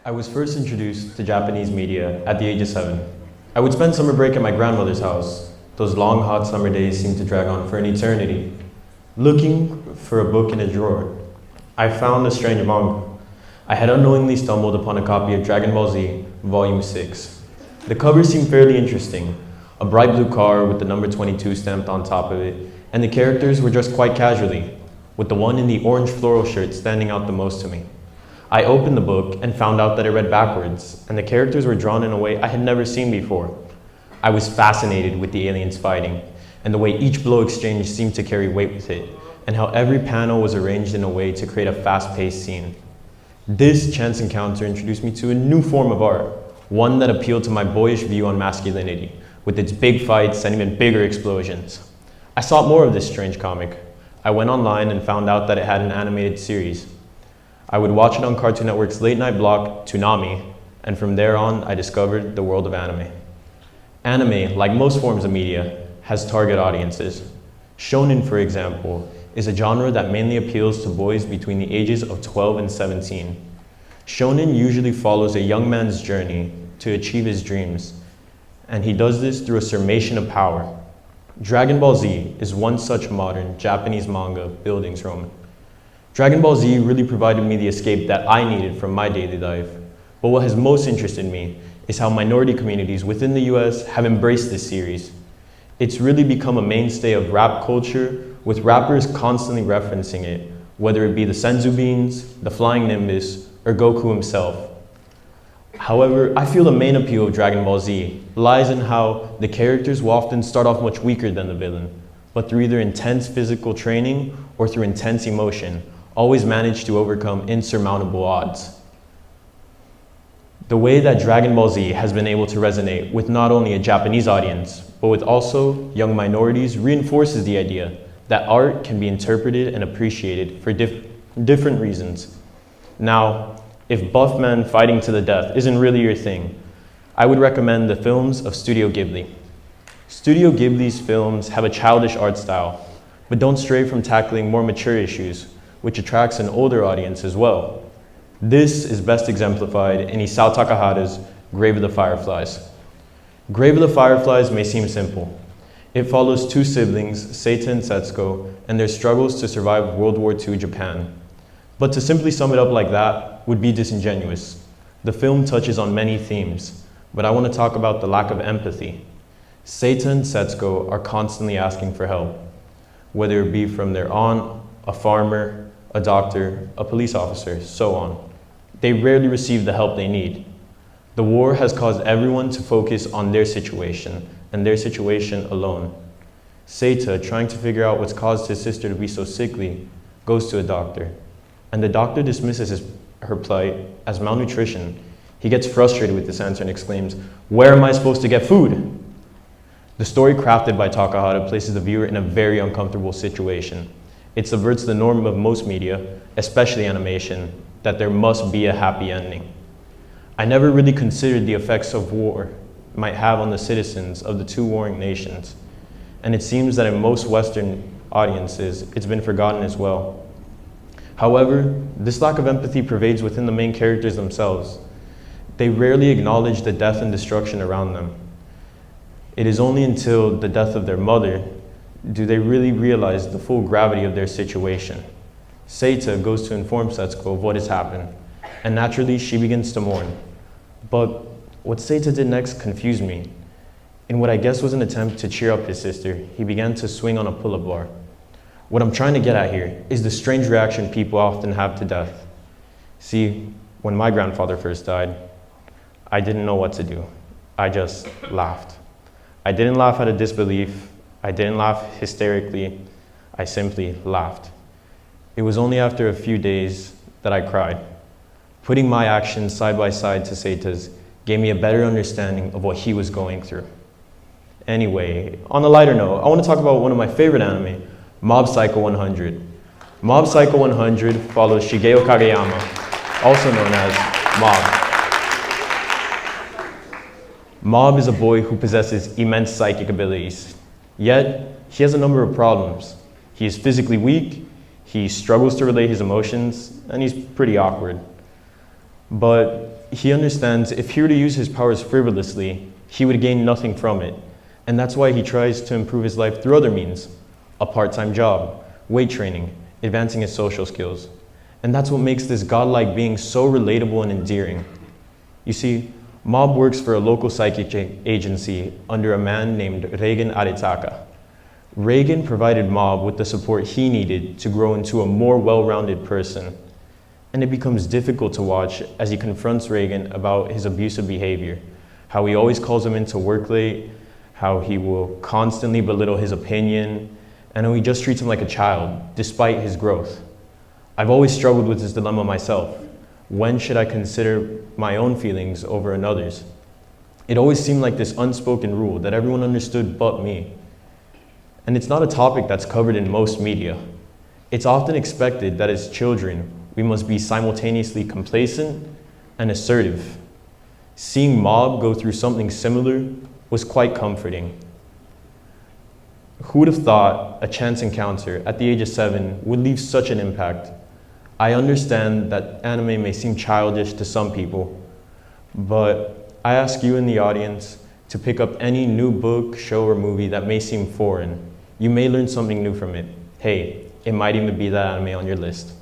I was first introduced to Japanese media at the age of 7. I would spend summer break at my grandmother's house. Those long, hot summer days seemed to drag on for an eternity. Looking for a book in a drawer, I found a strange manga. I had unknowingly stumbled upon a copy of Dragon Ball Z, Volume 6. The cover seemed fairly interesting. A bright blue car with the number 22 stamped on top of it, and the characters were dressed quite casually, with the one in the orange floral shirt standing out the most to me. I opened the book and found out that it read backwards, and the characters were drawn in a way I had never seen before. I was fascinated with the aliens fighting, and the way each blow exchange seemed to carry weight with it, and how every panel was arranged in a way to create a fast-paced scene. This chance encounter introduced me to a new form of art, one that appealed to my boyish view on masculinity, with its big fights and even bigger explosions. I sought more of this strange comic. I went online and found out that it had an animated series. I would watch it on Cartoon Network's late-night block, Toonami, and from there on, I discovered the world of anime. Anime, like most forms of media, has target audiences. Shonen, for example, is a genre that mainly appeals to boys between the ages of 12 and 17. Shonen usually follows a young man's journey to achieve his dreams, and he does this through a summation of power. Dragon Ball Z is one such modern Japanese manga bildungsroman. Dragon Ball Z really provided me the escape that I needed from my daily life. But what has most interested me is how minority communities within the US have embraced this series. It's really become a mainstay of rap culture, with rappers constantly referencing it, whether it be the Senzu Beans, the Flying Nimbus, or Goku himself. However, I feel the main appeal of Dragon Ball Z lies in how the characters will often start off much weaker than the villain, but through either intense physical training or through intense emotion, always manage to overcome insurmountable odds. The way that Dragon Ball Z has been able to resonate with not only a Japanese audience, but with also young minorities reinforces the idea that art can be interpreted and appreciated for different reasons. Now, if buff men fighting to the death isn't really your thing, I would recommend the films of Studio Ghibli. Studio Ghibli's films have a childish art style, but don't stray from tackling more mature issues, which attracts an older audience as well. This is best exemplified in Isao Takahata's Grave of the Fireflies. Grave of the Fireflies may seem simple. It follows two siblings, Seita and Setsuko, and their struggles to survive World War II Japan. But to simply sum it up like that would be disingenuous. The film touches on many themes, but I want to talk about the lack of empathy. Seita and Setsuko are constantly asking for help, whether it be from their aunt, a farmer, a doctor, a police officer, so on. They rarely receive the help they need. The war has caused everyone to focus on their situation, and their situation alone. Seita, trying to figure out what's caused his sister to be so sickly, goes to a doctor, and the doctor dismisses her plight as malnutrition. He gets frustrated with this answer and exclaims, "Where am I supposed to get food?" The story crafted by Takahata places the viewer in a very uncomfortable situation. It subverts the norm of most media, especially animation, that there must be a happy ending. I never really considered the effects of war might have on the citizens of the two warring nations, and it seems that in most Western audiences, it's been forgotten as well. However, this lack of empathy pervades within the main characters themselves. They rarely acknowledge the death and destruction around them. It is only until the death of their mother do they really realize the full gravity of their situation. Seita goes to inform Setsuko of what has happened, and naturally she begins to mourn. But what Seita did next confused me. In what I guess was an attempt to cheer up his sister, he began to swing on a pull-up bar. What I'm trying to get at here is the strange reaction people often have to death. See, when my grandfather first died, I didn't know what to do. I just laughed. I didn't laugh out of disbelief. I didn't laugh hysterically. I simply laughed. It was only after a few days that I cried. Putting my actions side by side to Seita's gave me a better understanding of what he was going through. Anyway, on a lighter note, I want to talk about one of my favorite anime, Mob Psycho 100. Mob Psycho 100 follows Shigeo Kageyama, also known as Mob. Mob is a boy who possesses immense psychic abilities, yet he has a number of problems. He is physically weak, he struggles to relate his emotions, and he's pretty awkward. But he understands if he were to use his powers frivolously, he would gain nothing from it. And that's why he tries to improve his life through other means: a part-time job, weight training, advancing his social skills. And that's what makes this godlike being so relatable and endearing. You see, Mob works for a local psychic agency under a man named Reagan Aritaka. Reagan provided Mob with the support he needed to grow into a more well-rounded person. And it becomes difficult to watch as he confronts Reagan about his abusive behavior, how he always calls him into work late, how he will constantly belittle his opinion, and how he just treats him like a child, despite his growth. I've always struggled with this dilemma myself. When should I consider my own feelings over another's? It always seemed like this unspoken rule that everyone understood but me. And it's not a topic that's covered in most media. It's often expected that as children, we must be simultaneously complacent and assertive. Seeing Mob go through something similar was quite comforting. Who would have thought a chance encounter at the age of 7 would leave such an impact? I understand that anime may seem childish to some people, but I ask you in the audience to pick up any new book, show, or movie that may seem foreign. You may learn something new from it. Hey, it might even be that anime on your list.